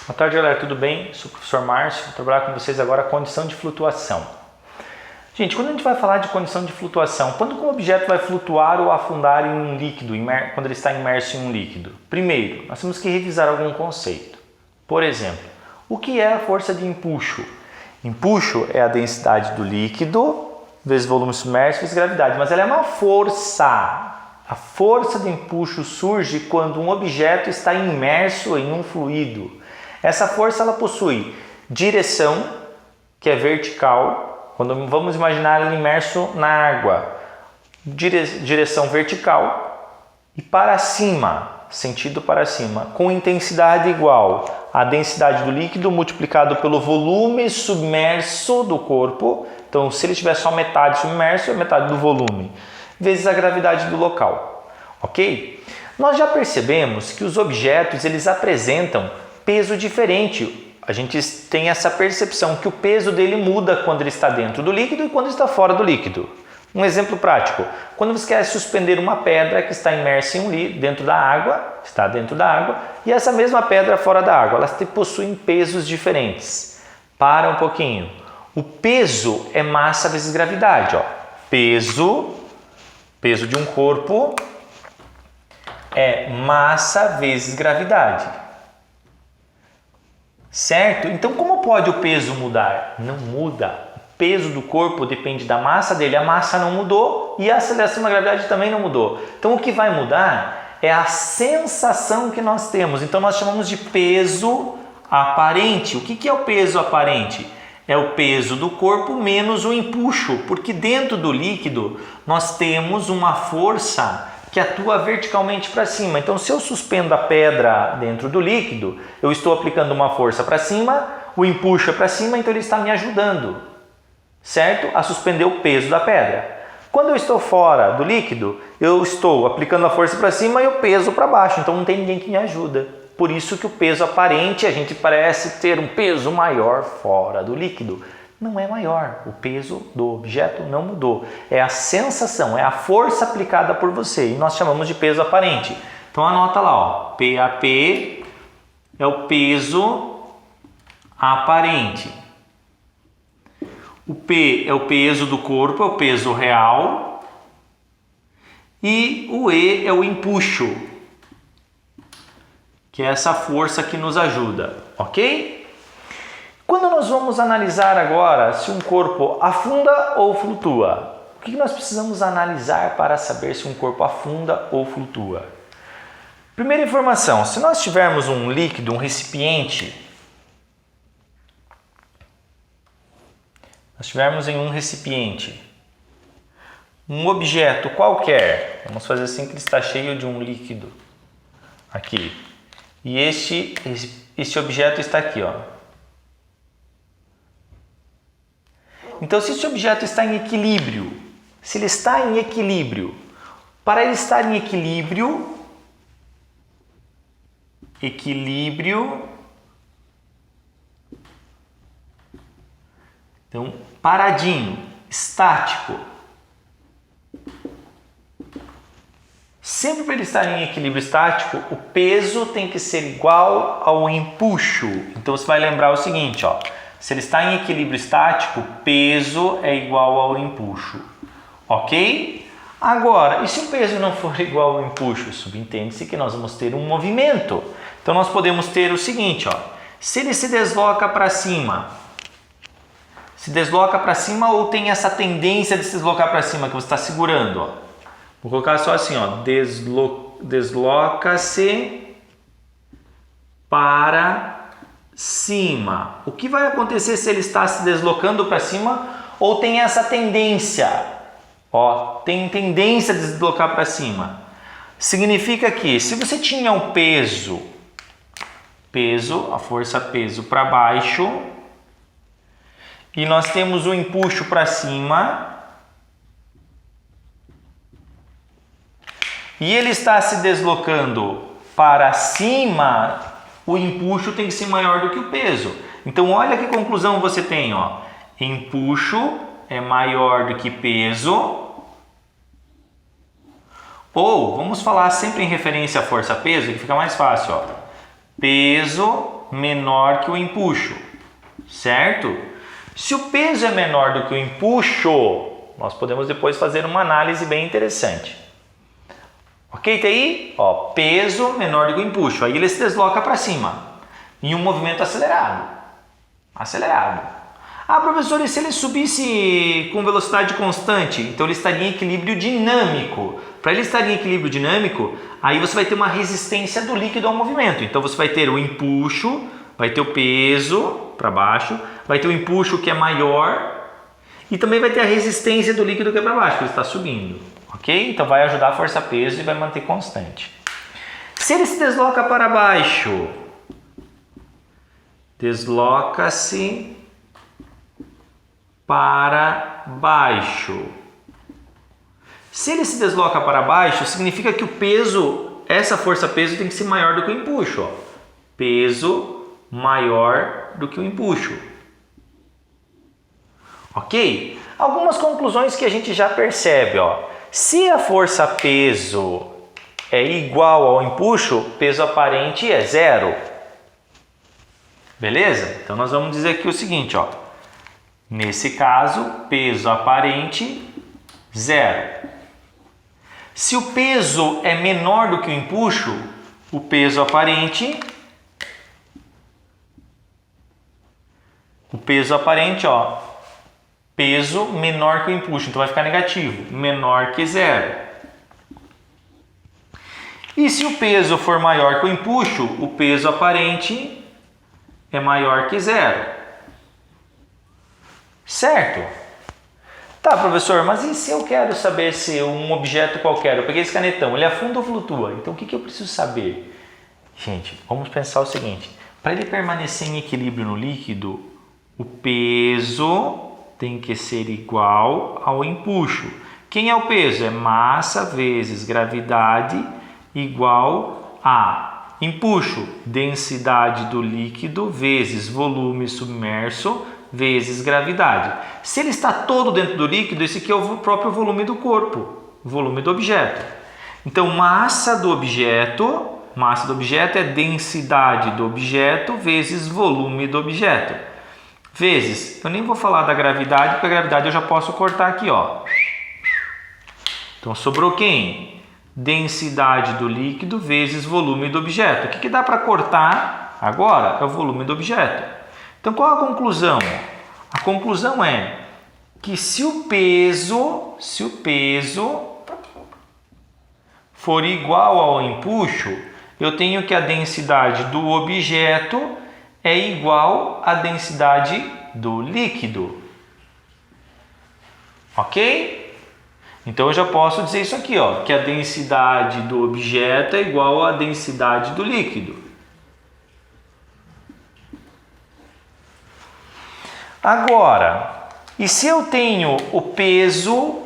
Boa tarde, galera, tudo bem? Sou o professor Márcio, vou trabalhar com vocês agora a condição de flutuação. Gente, quando a gente vai falar de condição de flutuação, quando um objeto vai flutuar ou afundar em um líquido, quando ele está imerso em um líquido? Primeiro, nós temos que revisar algum conceito. Por exemplo, o que é a força de empuxo? Empuxo é a densidade do líquido vezes volume submerso vezes gravidade, mas ela é uma força. A força de empuxo surge quando um objeto está imerso em um fluido. Essa força ela possui direção, que é vertical, quando vamos imaginar ele imerso na água, direção vertical e para cima, sentido para cima, com intensidade igual à densidade do líquido multiplicado pelo volume submerso do corpo. Então, se ele tiver só metade submerso, é metade do volume, vezes a gravidade do local, ok? Nós já percebemos que os objetos eles apresentam peso diferente. A gente tem essa percepção que o peso dele muda quando ele está dentro do líquido e quando está fora do líquido. Um exemplo prático, quando você quer suspender uma pedra que está imersa dentro da água, e essa mesma pedra fora da água, elas possuem pesos diferentes. Para um pouquinho. O peso é massa vezes gravidade. Ó. Peso de um corpo é massa vezes gravidade. Certo? Então, como pode o peso mudar? Não muda. O peso do corpo depende da massa dele. A massa não mudou e a aceleração da gravidade também não mudou. Então, o que vai mudar é a sensação que nós temos. Então, nós chamamos de peso aparente. O que é o peso aparente? É o peso do corpo menos o empuxo, porque dentro do líquido nós temos uma força que atua verticalmente para cima. Então, se eu suspendo a pedra dentro do líquido, eu estou aplicando uma força para cima, o empuxo é para cima, então ele está me ajudando, certo? A suspender o peso da pedra. Quando eu estou fora do líquido, eu estou aplicando a força para cima e o peso para baixo, então não tem ninguém que me ajuda. Por isso que o peso aparente, a gente parece ter um peso maior fora do líquido. Não é maior, o peso do objeto não mudou. É a sensação, é a força aplicada por você e nós chamamos de peso aparente. Então anota lá, ó, PAP é o peso aparente. O P é o peso do corpo, é o peso real. E o E é o empuxo, que é essa força que nos ajuda, ok? Quando nós vamos analisar agora se um corpo afunda ou flutua, o que nós precisamos analisar para saber se um corpo afunda ou flutua? Primeira informação, se nós tivermos um líquido, um recipiente, um objeto qualquer, vamos fazer assim que ele está cheio de um líquido, aqui, e este objeto está aqui, ó. Então, se esse objeto está em equilíbrio, para ele estar em equilíbrio, então, paradinho, estático, sempre para ele estar em equilíbrio estático, o peso tem que ser igual ao empuxo. Então, você vai lembrar o seguinte, ó. Se ele está em equilíbrio estático, peso é igual ao empuxo, ok? Agora, e se o peso não for igual ao empuxo? Subentende-se que nós vamos ter um movimento. Então, nós podemos ter o seguinte, ó. Se ele se desloca para cima, ou tem essa tendência de se deslocar para cima que você está segurando, ó. Vou colocar só assim, ó. Desloca-se para cima. O que vai acontecer se ele está se deslocando para cima ou tem essa tendência? Ó, tem tendência de se deslocar para cima. Significa que se você tinha um peso, a força peso para baixo, e nós temos o empuxo para cima, e ele está se deslocando para cima, o empuxo tem que ser maior do que o peso. Então, olha que conclusão você tem, ó. Empuxo é maior do que peso. Ou, vamos falar sempre em referência à força-peso, que fica mais fácil, ó. Peso menor que o empuxo, certo? Se o peso é menor do que o empuxo, nós podemos depois fazer uma análise bem interessante. Ok, tá aí? Ó, peso menor do que o empuxo. Aí ele se desloca para cima em um movimento acelerado. Ah, professor, e se ele subisse com velocidade constante? Então ele estaria em equilíbrio dinâmico. Para ele estar em equilíbrio dinâmico, aí você vai ter uma resistência do líquido ao movimento. Então você vai ter o empuxo, vai ter o peso para baixo, vai ter o empuxo que é maior e também vai ter a resistência do líquido que é para baixo, que ele está subindo. Ok? Então vai ajudar a força-peso e vai manter constante. Se ele se desloca para baixo, desloca-se para baixo. Se ele se desloca para baixo, significa que o peso, essa força-peso tem que ser maior do que o empuxo. Ó. Peso maior do que o empuxo. Ok? Algumas conclusões que a gente já percebe. Ó. Se a força-peso é igual ao empuxo, peso aparente é zero. Beleza? Então nós vamos dizer aqui o seguinte, ó. Nesse caso, peso aparente, zero. Se o peso é menor do que o empuxo, o peso aparente, ó, peso menor que o empuxo, então vai ficar negativo, menor que zero. E se o peso for maior que o empuxo, o peso aparente é maior que zero. Certo? Tá, professor, mas e se eu quero saber se um objeto qualquer, eu peguei esse canetão, ele afunda ou flutua? Então o que eu preciso saber? Gente, vamos pensar o seguinte, para ele permanecer em equilíbrio no líquido, o peso tem que ser igual ao empuxo. Quem é o peso? É massa vezes gravidade igual a empuxo, densidade do líquido vezes volume submerso vezes gravidade. Se ele está todo dentro do líquido, esse aqui é o próprio volume do corpo, volume do objeto. Então, massa do objeto é densidade do objeto vezes volume do objeto. Vezes, eu nem vou falar da gravidade, porque a gravidade eu já posso cortar aqui, ó. Então, sobrou quem? Densidade do líquido vezes volume do objeto. O que dá para cortar agora é o volume do objeto. Então, qual a conclusão? A conclusão é que se o peso for igual ao empuxo, eu tenho que a densidade do objeto é igual à densidade do líquido. Ok? Então eu já posso dizer isso aqui, ó, que a densidade do objeto é igual à densidade do líquido. Agora, e se eu tenho o peso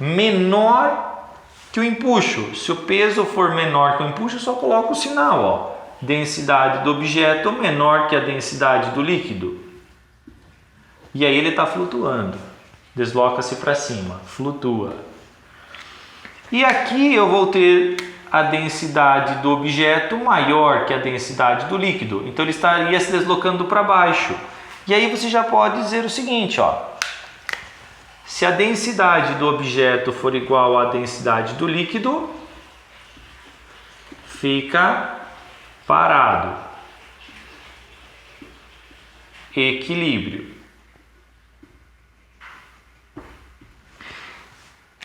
menor que o empuxo? Se o peso for menor que o empuxo, eu só coloco o sinal, ó. Densidade do objeto menor que a densidade do líquido. E aí ele está flutuando. Desloca-se para cima, flutua. E aqui eu vou ter a densidade do objeto maior que a densidade do líquido. Então ele estaria se deslocando para baixo. E aí você já pode dizer o seguinte, ó. Se a densidade do objeto for igual à densidade do líquido, fica parado. Equilíbrio.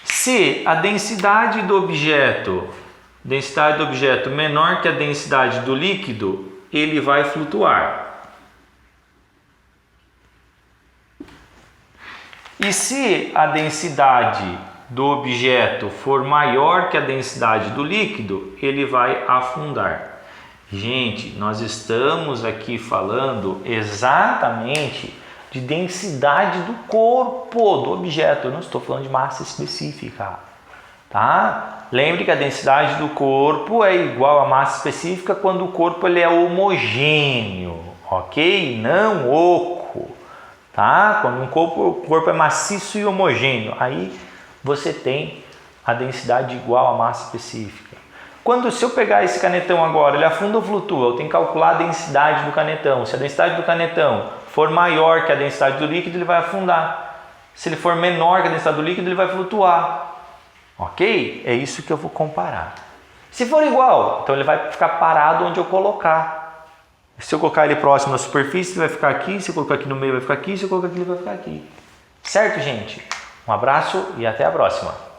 Se a densidade do objeto menor que a densidade do líquido, ele vai flutuar. E se a densidade do objeto for maior que a densidade do líquido, ele vai afundar. Gente, nós estamos aqui falando exatamente de densidade do corpo do objeto. Eu não estou falando de massa específica, tá? Lembre que a densidade do corpo é igual à massa específica quando o corpo ele é homogêneo, ok? Não oco. Tá? Quando o corpo é maciço e homogêneo, aí você tem a densidade igual à massa específica. Se eu pegar esse canetão agora, ele afunda ou flutua? Eu tenho que calcular a densidade do canetão. Se a densidade do canetão for maior que a densidade do líquido, ele vai afundar. Se ele for menor que a densidade do líquido, ele vai flutuar. Ok? É isso que eu vou comparar. Se for igual, então ele vai ficar parado onde eu colocar. Se eu colocar ele próximo da superfície, ele vai ficar aqui. Se eu colocar aqui no meio, vai ficar aqui. Se eu colocar aqui, ele vai ficar aqui. Certo, gente? Um abraço e até a próxima.